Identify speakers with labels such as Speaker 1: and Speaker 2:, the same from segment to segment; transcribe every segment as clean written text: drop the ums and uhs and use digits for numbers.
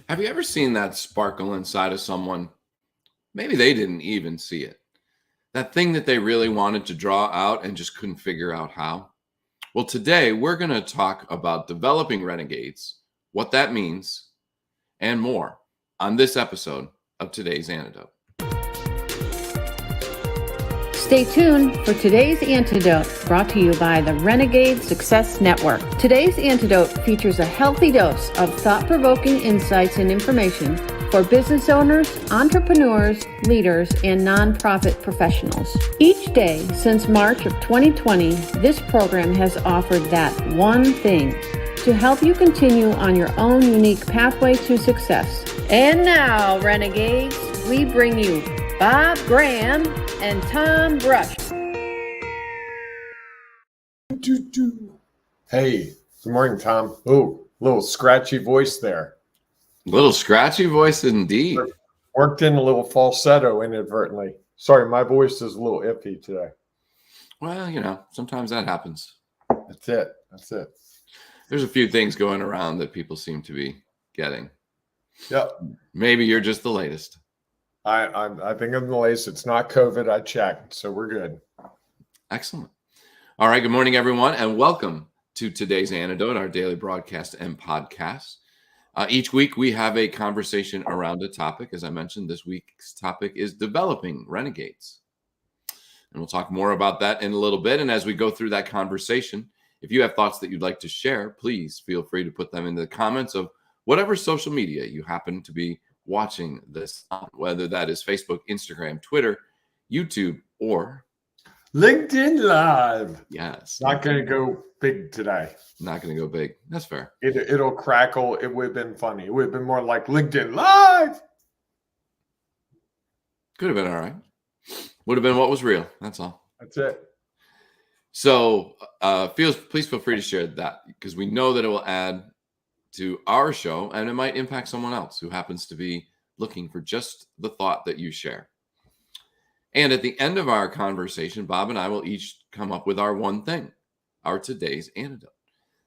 Speaker 1: Have you ever seen that sparkle inside of someone? Maybe they didn't even see it. That thing that they really wanted to draw out and just couldn't figure out how. Well, today we're going to talk about developing renegades, what that means, and more on this episode of today's Antidote.
Speaker 2: Stay tuned for today's Antidote, brought to you by the Renegade Success Network. Today's Antidote features a healthy dose of thought-provoking insights and information for business owners, entrepreneurs, leaders, and nonprofit professionals. Each day since March of 2020, this program has offered that one thing to help you continue on your own unique pathway to success. And now, Renegades, we bring you Bob Graham and Tom Brush.
Speaker 3: Hey, good morning, Tom. Oh, little scratchy voice there.
Speaker 1: Little scratchy voice indeed.
Speaker 3: Worked in a little falsetto inadvertently. Sorry, my voice is a little iffy today.
Speaker 1: Well, sometimes that happens.
Speaker 3: That's it.
Speaker 1: There's a few things going around that people seem to be getting.
Speaker 3: Yep.
Speaker 1: Maybe you're just the latest.
Speaker 3: I think I'm the latest. It's not COVID. I checked, so we're good.
Speaker 1: Excellent. All right. Good morning, everyone, and welcome to today's Antidote, our daily broadcast and podcast. Each week, we have a conversation around a topic. As I mentioned, this week's topic is developing renegades. And we'll talk more about that in a little bit. And as we go through that conversation, if you have thoughts that you'd like to share, please feel free to put them in the comments of whatever social media you happen to be watching this on, whether that is Facebook, Instagram, Twitter, YouTube, or
Speaker 3: LinkedIn Live.
Speaker 1: Yes.
Speaker 3: Not going to go big today.
Speaker 1: Not going to go big. That's fair.
Speaker 3: It'll crackle. It would have been funny. It would have been more like LinkedIn Live.
Speaker 1: Could have been all right. Would have been what was real. That's all.
Speaker 3: That's it.
Speaker 1: So please feel free to share that, because we know that it will add to our show, and it might impact someone else who happens to be looking for just the thought that you share. And at the end of our conversation, Bob and I will each come up with our one thing, our today's antidote.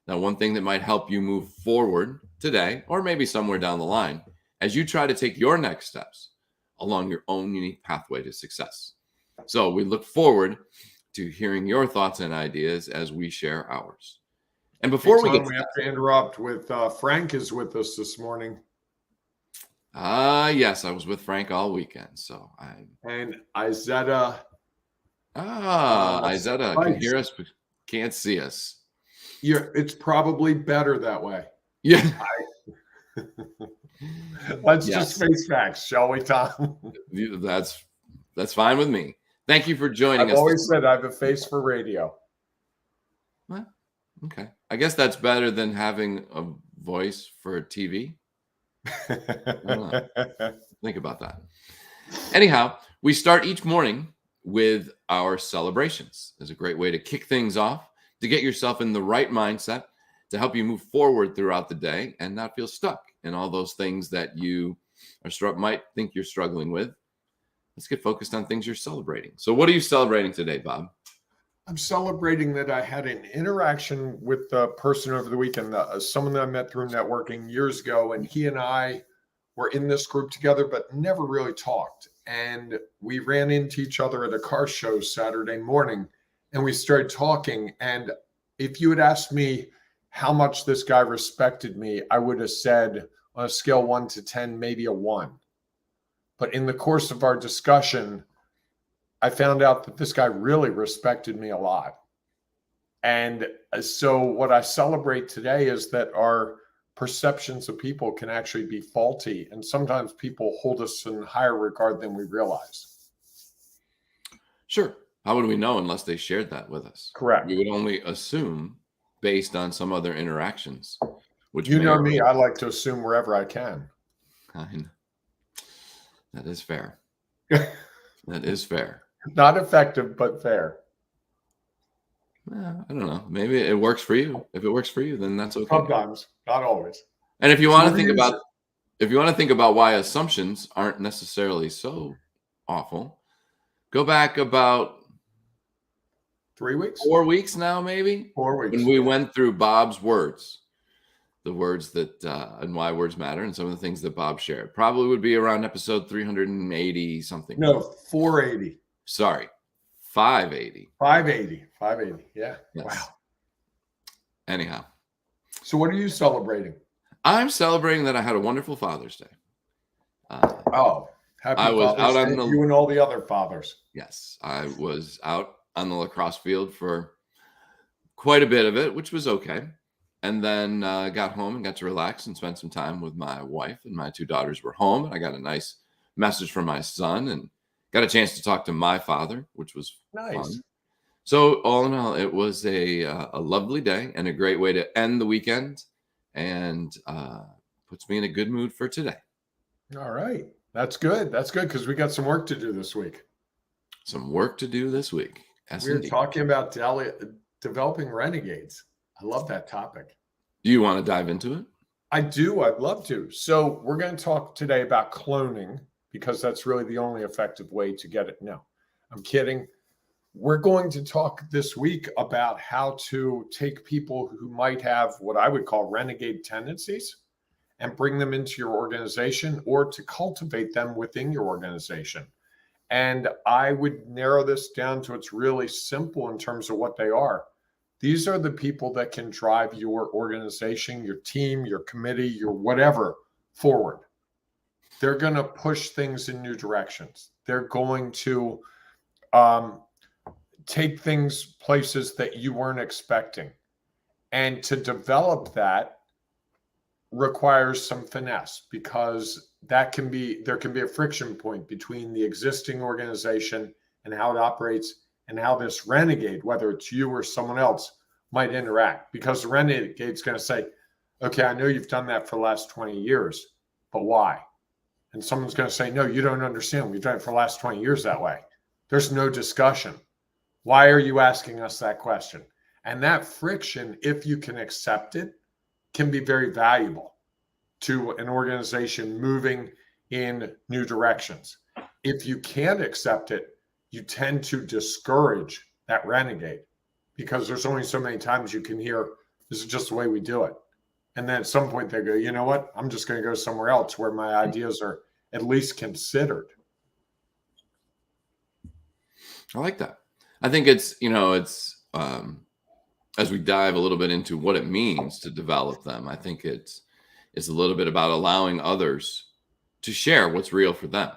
Speaker 1: Now, one thing that might help you move forward today, or maybe somewhere down the line, as you try to take your next steps along your own unique pathway to success. So we look forward to hearing your thoughts and ideas as we share ours. And before we
Speaker 3: have to interrupt with Frank is with us this morning.
Speaker 1: Yes, I was with Frank all weekend. So
Speaker 3: and Izetta.
Speaker 1: Izetta can hear us, but can't see us.
Speaker 3: Yeah, it's probably better that way.
Speaker 1: Yeah.
Speaker 3: Let's just face facts, shall we, Tom?
Speaker 1: That's fine with me. Thank you for joining us.
Speaker 3: I've always said I have a face for radio.
Speaker 1: Well, okay. I guess that's better than having a voice for TV. I don't know. Think about that. Anyhow, we start each morning with our celebrations. It's a great way to kick things off, to get yourself in the right mindset, to help you move forward throughout the day and not feel stuck in all those things that you might think you're struggling with. Let's get focused on things you're celebrating. So what are you celebrating today, Bob?
Speaker 3: I'm celebrating that I had an interaction with a person over the weekend, someone that I met through networking years ago, and he and I were in this group together, but never really talked. And we ran into each other at a car show Saturday morning, and we started talking. And if you had asked me how much this guy respected me, I would have said on a scale 1 to 10, maybe a 1. But in the course of our discussion, I found out that this guy really respected me a lot. And so what I celebrate today is that our perceptions of people can actually be faulty. And sometimes people hold us in higher regard than we realize.
Speaker 1: Sure. How would we know unless they shared that with us?
Speaker 3: Correct.
Speaker 1: We would only assume based on some other interactions. Which
Speaker 3: you know me, I like to assume wherever I can.
Speaker 1: That is fair. That is fair.
Speaker 3: Not effective, but fair.
Speaker 1: I don't know. Maybe it works for you. If it works for you, then that's okay.
Speaker 3: Sometimes, not always.
Speaker 1: And if you want to think about why assumptions aren't necessarily so awful, go back about
Speaker 3: 3 weeks,
Speaker 1: 4 weeks now, maybe
Speaker 3: 4 weeks.
Speaker 1: When we went through Bob's words, the words that and why words matter, and some of the things that Bob shared. Probably would be around episode 380 something.
Speaker 3: No, 480.
Speaker 1: Sorry, 580.
Speaker 3: 580. Yeah.
Speaker 1: Yes.
Speaker 3: Wow.
Speaker 1: Anyhow,
Speaker 3: So what are you celebrating?
Speaker 1: I'm celebrating that I had a wonderful Father's Day.
Speaker 3: Happy
Speaker 1: I was
Speaker 3: Father's
Speaker 1: out on
Speaker 3: Day,
Speaker 1: the-
Speaker 3: you and all the other fathers.
Speaker 1: Yes, I was out on the lacrosse field for quite a bit of it, which was okay. And then got home and got to relax and spend some time with my wife, and my two daughters were home. And I got a nice message from my son and got a chance to talk to my father, which was
Speaker 3: Nice.
Speaker 1: fun. So all in all, it was a lovely day and a great way to end the weekend, and puts me in a good mood for today.
Speaker 3: All right. That's good. That's good because we got some work to do this week.
Speaker 1: Some work to do this week. Yes,
Speaker 3: We're
Speaker 1: indeed.
Speaker 3: talking about developing renegades. I love that topic.
Speaker 1: Do you want to dive into it?
Speaker 3: I do. I'd love to. So we're going to talk today about cloning because that's really the only effective way to get it. No, I'm kidding. We're going to talk this week about how to take people who might have what I would call renegade tendencies and bring them into your organization, or to cultivate them within your organization. And I would narrow this down to it's really simple in terms of what they are. These are the people that can drive your organization, your team, your committee, your whatever forward. They're going to push things in new directions. They're going to take things places that you weren't expecting. And to develop that requires some finesse, because there can be a friction point between the existing organization and how it operates and how this renegade, whether it's you or someone else, might interact. Because the renegade's going to say, okay, I know you've done that for the last 20 years, but why? And someone's going to say, no, you don't understand. We've done it for the last 20 years that way. There's no discussion. Why are you asking us that question? And that friction, if you can accept it, can be very valuable to an organization moving in new directions. If you can't accept it, you tend to discourage that renegade, because there's only so many times you can hear, this is just the way we do it. And then at some point they go, you know what? I'm just going to go somewhere else where my ideas are at least considered.
Speaker 1: I like that. I think it's as we dive a little bit into what it means to develop them, I think it's a little bit about allowing others to share what's real for them.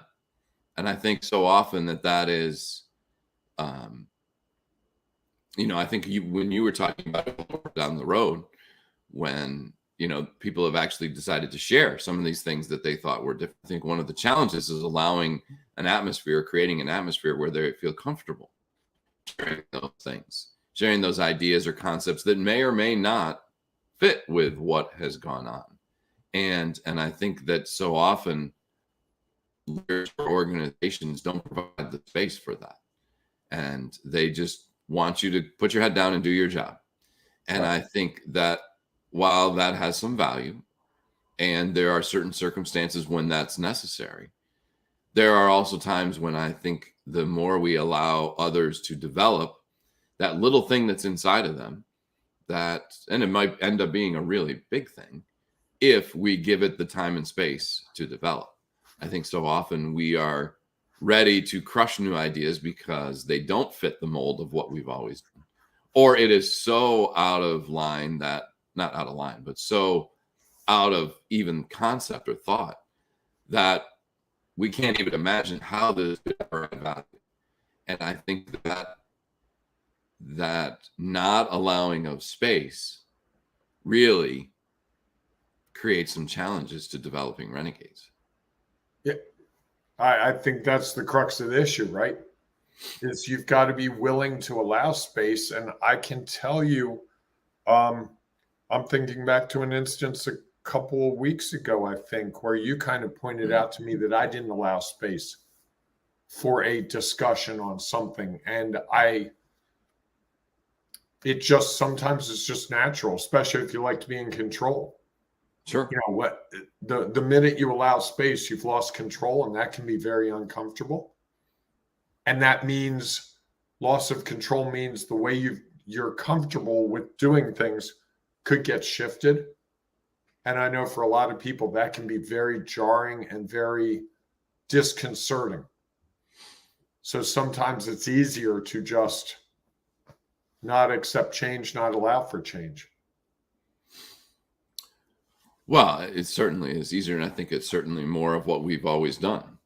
Speaker 1: And I think so often that is, I think when you were talking about it down the road, when, people have actually decided to share some of these things that they thought were different. I think one of the challenges is creating an atmosphere where they feel comfortable sharing those things, sharing those ideas or concepts that may or may not fit with what has gone on. And I think that so often organizations don't provide the space for that. And they just want you to put your head down and do your job. And I think that while that has some value, and there are certain circumstances when that's necessary, there are also times when I think the more we allow others to develop that little thing that's inside of them, and it might end up being a really big thing if we give it the time and space to develop. I think so often we are ready to crush new ideas because they don't fit the mold of what we've always done. Or it is so out of line not out of line, but so out of even concept or thought that we can't even imagine how this could ever add value. And I think that not allowing of space really creates some challenges to developing renegades.
Speaker 3: Yeah, I think that's the crux of the issue, right? Is you've got to be willing to allow space. And I can tell you, I'm thinking back to an instance a couple of weeks ago, I think, where you kind of pointed out to me that I didn't allow space for a discussion on something. And it just sometimes it's just natural, especially if you like to be in control.
Speaker 1: Sure.
Speaker 3: What the minute you allow space, you've lost control, and that can be very uncomfortable. And that means loss of control means the way you're comfortable with doing things could get shifted. And I know for a lot of people that can be very jarring and very disconcerting. So sometimes it's easier to just not accept change, not allow for change.
Speaker 1: Well, it certainly is easier, and I think it's certainly more of what we've always done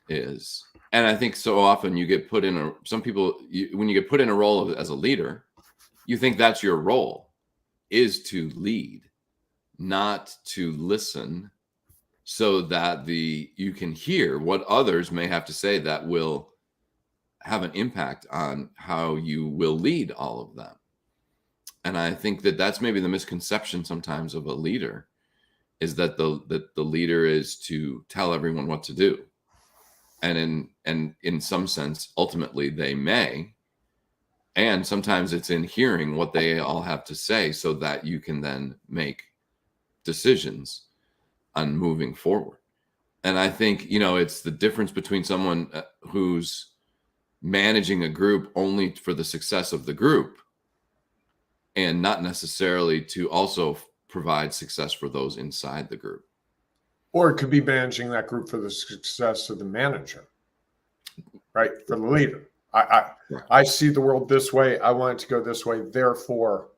Speaker 1: is. And I think so often you get put in when you get put in a role as a leader, you think that's your role, is to lead, not to listen, so that you can hear what others may have to say that will have an impact on how you will lead all of them. And I think that that's maybe the misconception sometimes of a leader, is that the leader is to tell everyone what to do. And in some sense, ultimately they may. And sometimes it's in hearing what they all have to say so that you can then make decisions on moving forward. And I think, it's the difference between someone who's managing a group only for the success of the group and not necessarily to also provide success for those inside the group.
Speaker 3: Or it could be managing that group for the success of the manager, right? For the leader. I see the world this way. I want it to go this way. Therefore,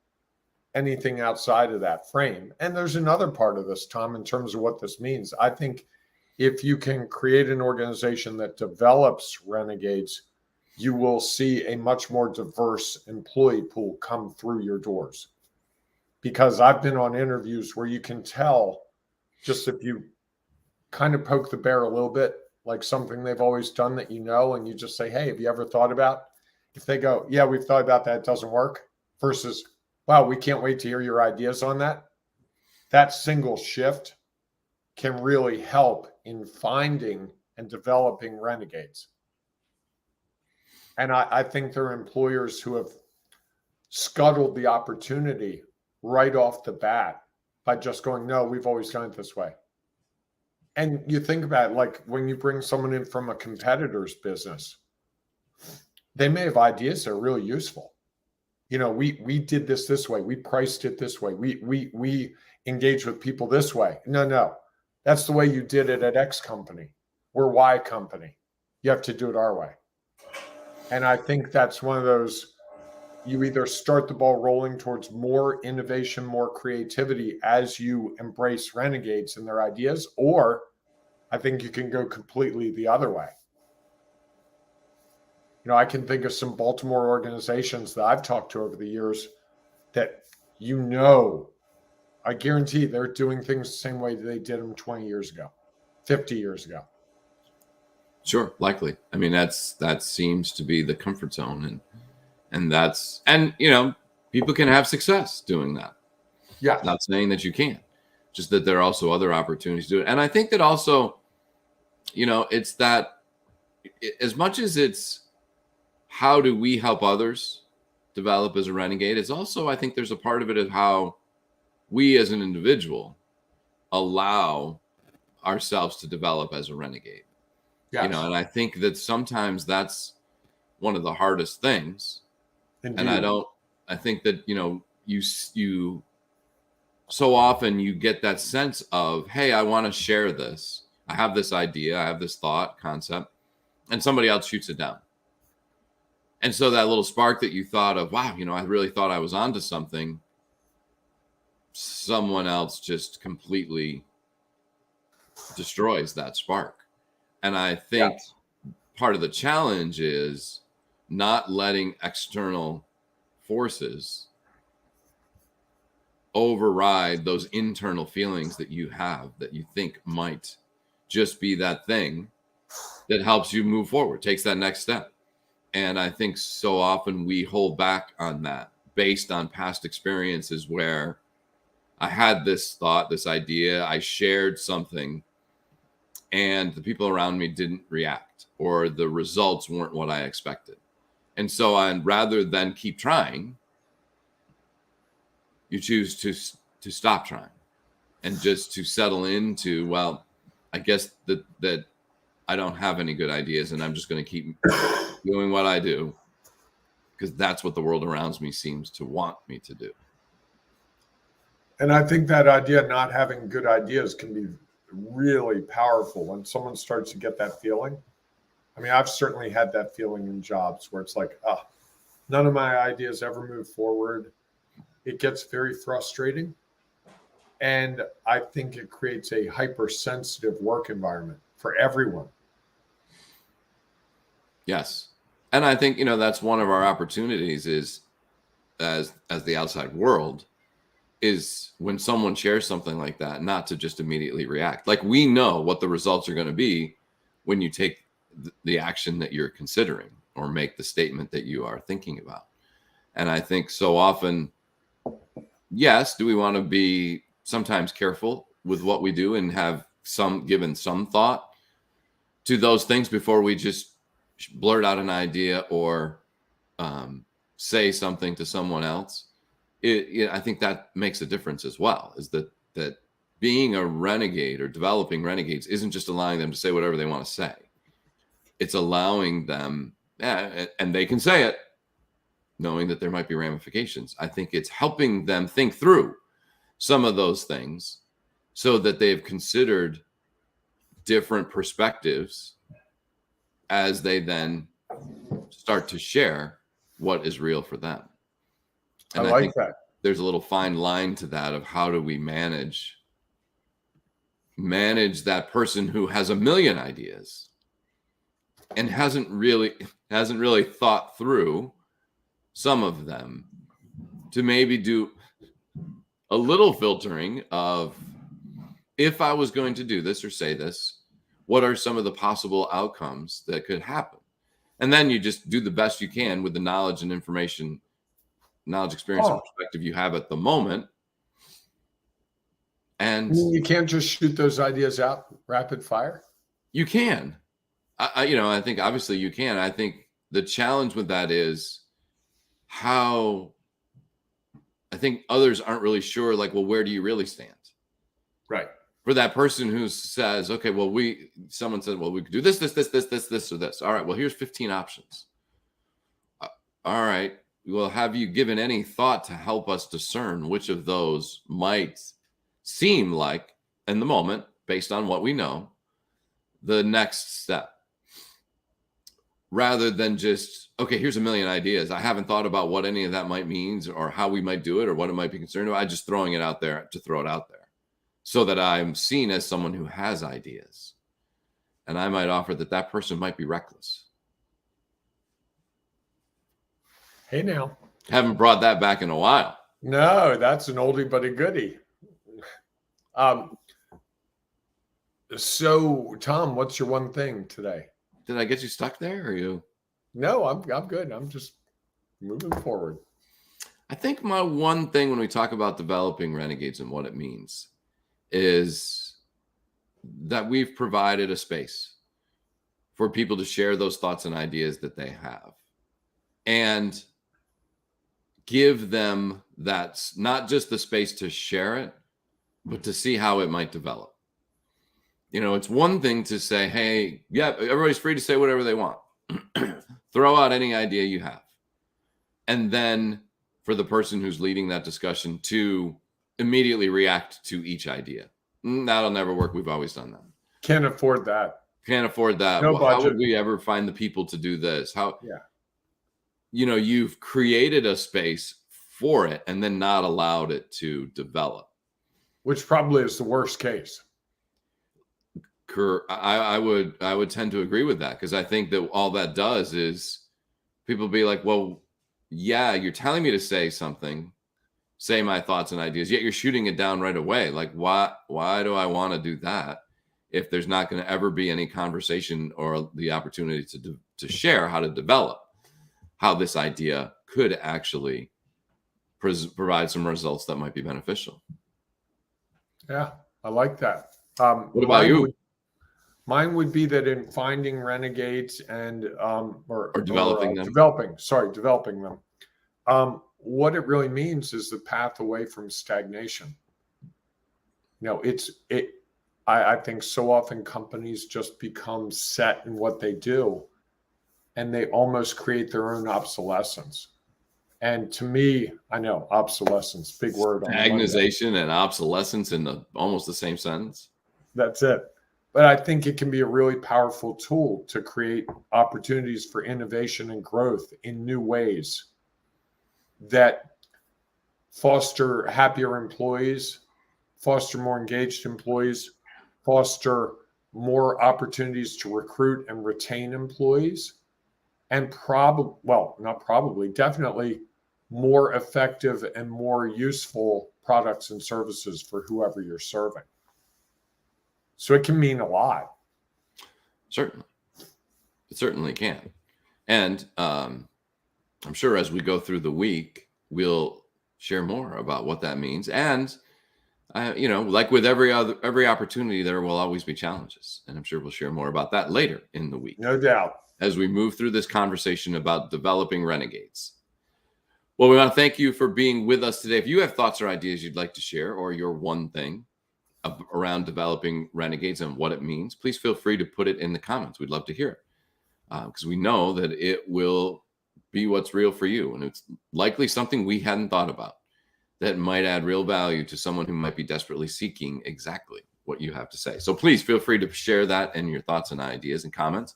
Speaker 3: anything outside of that frame. And there's another part of this, Tom, in terms of what this means. I think if you can create an organization that develops renegades, you will see a much more diverse employee pool come through your doors. Because I've been on interviews where you can tell, just if you kind of poke the bear a little bit, like something they've always done that and you just say, hey, have you ever thought about? If they go, yeah, we've thought about that, it doesn't work, versus, wow, we can't wait to hear your ideas on that. That single shift can really help in finding and developing renegades. And I think there are employers who have scuttled the opportunity right off the bat by just going, no, we've always done it this way. And you think about it, like when you bring someone in from a competitor's business, they may have ideas that are really useful. We did this way. We priced it this way. We engage with people this way. No, that's the way you did it at X company. We're Y company. You have to do it our way. And I think that's one of those, you either start the ball rolling towards more innovation, more creativity as you embrace renegades and their ideas, or I think you can go completely the other way. I can think of some Baltimore organizations that I've talked to over the years that, I guarantee they're doing things the same way they did them 20 years ago, 50 years ago.
Speaker 1: Sure, likely. I mean, that seems to be the comfort zone, and people can have success doing that.
Speaker 3: Yeah.
Speaker 1: Not saying that you can't, just that there are also other opportunities to do it. And I think that also, it's that as much as it's how do we help others develop as a renegade, it's also, I think there's a part of it of how we as an individual allow ourselves to develop as a renegade.
Speaker 3: Yes.
Speaker 1: And I think that sometimes that's one of the hardest things.
Speaker 3: Indeed.
Speaker 1: And I think that, you so often you get that sense of, hey, I want to share this. I have this idea, I have this thought, concept, and somebody else shoots it down. And so that little spark that you thought of, wow, I really thought I was onto something, someone else just completely destroys that spark. And I think part of the challenge is not letting external forces override those internal feelings that you have that you think might just be that thing that helps you move forward, takes that next step. And I think so often we hold back on that based on past experiences where I had this thought, this idea, I shared something, and the people around me didn't react, or the results weren't what I expected. And so rather than keep trying, you choose to stop trying and just to settle into, well, I guess that I don't have any good ideas and I'm just going to keep doing what I do because that's what the world around me seems to want me to do.
Speaker 3: And I think that idea, not having good ideas, can be really powerful when someone starts to get that feeling. I mean, I've certainly had that feeling in jobs where it's like, oh, none of my ideas ever move forward. It gets very frustrating. And I think it creates a hypersensitive work environment for everyone.
Speaker 1: Yes. And I think, that's one of our opportunities is as the outside world is when someone shares something like that, not to just immediately react. Like we know what the results are going to be when you take the action that you're considering or make the statement that you are thinking about. And I think so often, yes, do we want to be sometimes careful with what we do and have given some thought to those things before we just blurt out an idea or say something to someone else. I think that makes a difference as well, is that being a renegade or developing renegades isn't just allowing them to say whatever they want to say. It's allowing them, and they can say it, knowing that there might be ramifications. I think it's helping them think through some of those things so that they've considered different perspectives as they then start to share what is real for them. And
Speaker 3: I like that.
Speaker 1: There's a little fine line to that of how do we manage that person who has a million ideas and hasn't really thought through some of them, to maybe do a little filtering of, if I was going to do this or say this, what are some of the possible outcomes that could happen? And then you just do the best you can with the knowledge and information, knowledge, experience, and perspective you have at the moment. And
Speaker 3: you can't just shoot those ideas out rapid fire.
Speaker 1: You can. I think obviously you can. I think the challenge with that is how I think others aren't really sure, like, well, where do you really stand?
Speaker 3: Right.
Speaker 1: For that person who says, okay, well, someone said, well, we could do this, or this. All right, well, here's 15 options. All right. Well, have you given any thought to help us discern which of those might seem like, in the moment, based on what we know, the next step? Rather than just, okay, here's a million ideas. I haven't thought about what any of that might mean or how we might do it or what it might be concerned about. I'm just throwing it out there to throw it out there so that I'm seen as someone who has ideas. And I might offer that person might be reckless.
Speaker 3: Hey, now.
Speaker 1: Haven't brought that back in a while.
Speaker 3: No, that's an oldie but a goodie. So, Tom, what's your one thing today?
Speaker 1: Did I get you stuck there, or you?
Speaker 3: No, I'm good. I'm just moving forward.
Speaker 1: I think my one thing when we talk about developing renegades and what it means is that we've provided a space for people to share those thoughts and ideas that they have, and give them that's not just the space to share it, but to see how it might develop. It's one thing to say, hey, yeah, everybody's free to say whatever they want. Throw out any idea you have. And then for the person who's leading that discussion to immediately react to each idea. That'll never work. We've always done that.
Speaker 3: Can't afford that.
Speaker 1: Can't afford that.
Speaker 3: No
Speaker 1: well, how would we ever find the people to do this? You've created a space for it and then not allowed it to develop.
Speaker 3: Which probably is the worst case.
Speaker 1: I would tend to agree with that, because I think that all that does is people be like, well, yeah, you're telling me to say something, say my thoughts and ideas, yet you're shooting it down right away. Like, why do I want to do that if there's not going to ever be any conversation or the opportunity to share how to develop how this idea could actually provide some results that might be beneficial?
Speaker 3: Yeah, I like that.
Speaker 1: What about you?
Speaker 3: Mine would be that in finding renegades and
Speaker 1: developing
Speaker 3: them. What it really means is the path away from stagnation. I think so often companies just become set in what they do, and they almost create their own obsolescence. And to me, I know obsolescence, big word. On Monday.
Speaker 1: Stagnation and obsolescence in almost the same sentence.
Speaker 3: That's it. But I think it can be a really powerful tool to create opportunities for innovation and growth in new ways that foster happier employees, foster more engaged employees, foster more opportunities to recruit and retain employees, and definitely more effective and more useful products and services for whoever you're serving. So it can mean a lot.
Speaker 1: Certainly. It certainly can. And I'm sure as we go through the week, we'll share more about what that means. And, like with every opportunity, there will always be challenges. And I'm sure we'll share more about that later in the week.
Speaker 3: No doubt.
Speaker 1: As we move through this conversation about developing renegades. Well, we want to thank you for being with us today. If you have thoughts or ideas you'd like to share, or your one thing around developing renegades and what it means, please feel free to put it in the comments. We'd love to hear it because we know that it will be what's real for you. And it's likely something we hadn't thought about that might add real value to someone who might be desperately seeking exactly what you have to say. So please feel free to share that and your thoughts and ideas and comments.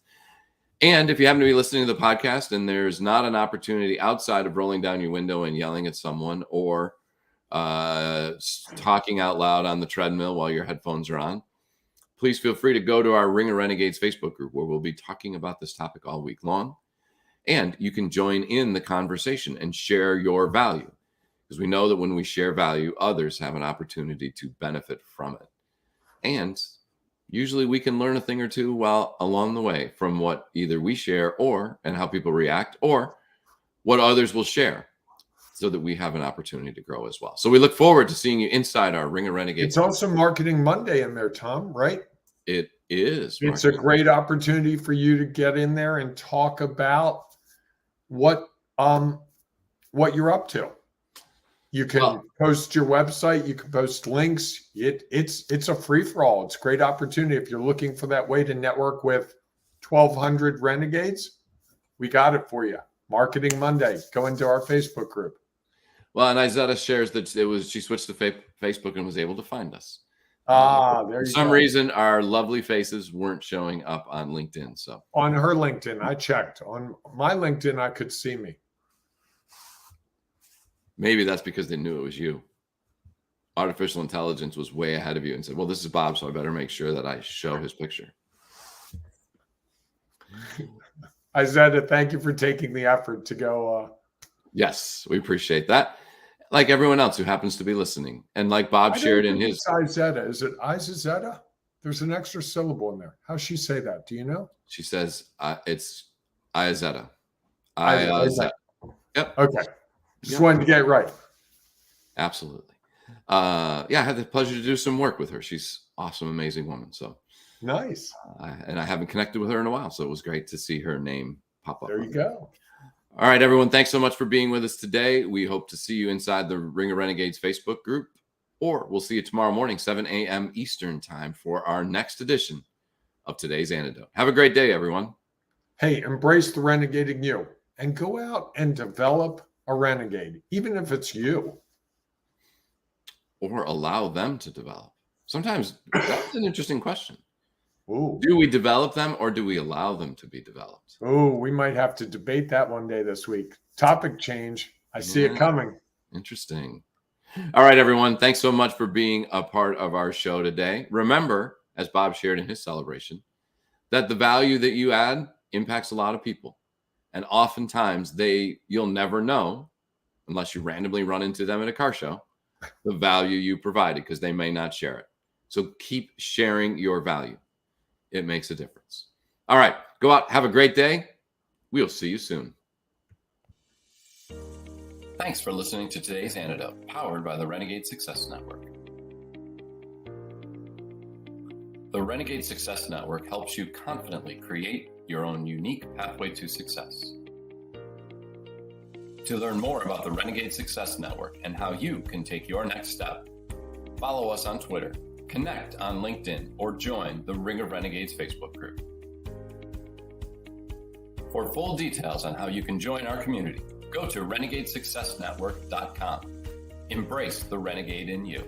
Speaker 1: And if you happen to be listening to the podcast and there's not an opportunity outside of rolling down your window and yelling at someone or talking out loud on the treadmill while your headphones are on, please feel free to go to our Ring of Renegades Facebook group where we'll be talking about this topic all week long. And you can join in the conversation and share your value because we know that when we share value, others have an opportunity to benefit from it. And usually we can learn a thing or two while along the way from what either we share and how people react or what others will share so that we have an opportunity to grow as well. So we look forward to seeing you inside our Ring of Renegades.
Speaker 3: It's also Marketing Monday in there, Tom, right?
Speaker 1: It is.
Speaker 3: It's a great opportunity for you to get in there and talk about what you're up to. You can post your website. You can post links. It's a free-for-all. It's a great opportunity. If you're looking for that way to network with 1,200 renegades, we got it for you. Marketing Monday. Go into our Facebook group.
Speaker 1: Well, and Izetta shares that she switched to Facebook and was able to find us.
Speaker 3: There you go.
Speaker 1: For some reason, our lovely faces weren't showing up on LinkedIn. So
Speaker 3: on her LinkedIn, I checked. On my LinkedIn, I could see me.
Speaker 1: Maybe that's because they knew it was you. Artificial intelligence was way ahead of you and said, well, this is Bob, so I better make sure that I show his picture.
Speaker 3: Izetta, thank you for taking the effort to go.
Speaker 1: Yes, we appreciate that. Like everyone else who happens to be listening. And like Bob shared in his.
Speaker 3: Izetta. Is it Izetta? There's an extra syllable in there. How's she say that? Do you know?
Speaker 1: She says it's Izetta.
Speaker 3: Izetta.
Speaker 1: Yep.
Speaker 3: Okay. Just wanted to get it right.
Speaker 1: Absolutely. I had the pleasure to do some work with her. She's awesome, amazing woman. So
Speaker 3: nice.
Speaker 1: And I haven't connected with her in a while, so it was great to see her name pop up.
Speaker 3: There you go.
Speaker 1: All right, everyone. Thanks so much for being with us today. We hope to see you inside the Ring of Renegades Facebook group, or we'll see you tomorrow morning, 7 a.m. Eastern time for our next edition of today's Antidote. Have a great day, everyone.
Speaker 3: Hey, embrace the renegading you and go out and develop a renegade, even if it's you.
Speaker 1: Or allow them to develop. Sometimes that's an interesting question.
Speaker 3: Ooh.
Speaker 1: Do we develop them or do we allow them to be developed?
Speaker 3: Oh, we might have to debate that one day this week. Topic change. I see it coming.
Speaker 1: Interesting. All right, everyone. Thanks so much for being a part of our show today. Remember, as Bob shared in his celebration, that the value that you add impacts a lot of people. And oftentimes you'll never know, unless you randomly run into them at a car show, the value you provided because they may not share it. So keep sharing your value. It makes a difference. All right, go out, have a great day. We'll see you soon. Thanks for listening to today's Antidote, powered by the Renegade Success Network. The Renegade Success Network helps you confidently create your own unique pathway to success. To learn more about the Renegade Success Network and how you can take your next step, follow us on Twitter, connect on LinkedIn, or join the Ring of Renegades Facebook group. For full details on how you can join our community, go to renegadesuccessnetwork.com. Embrace the renegade in you.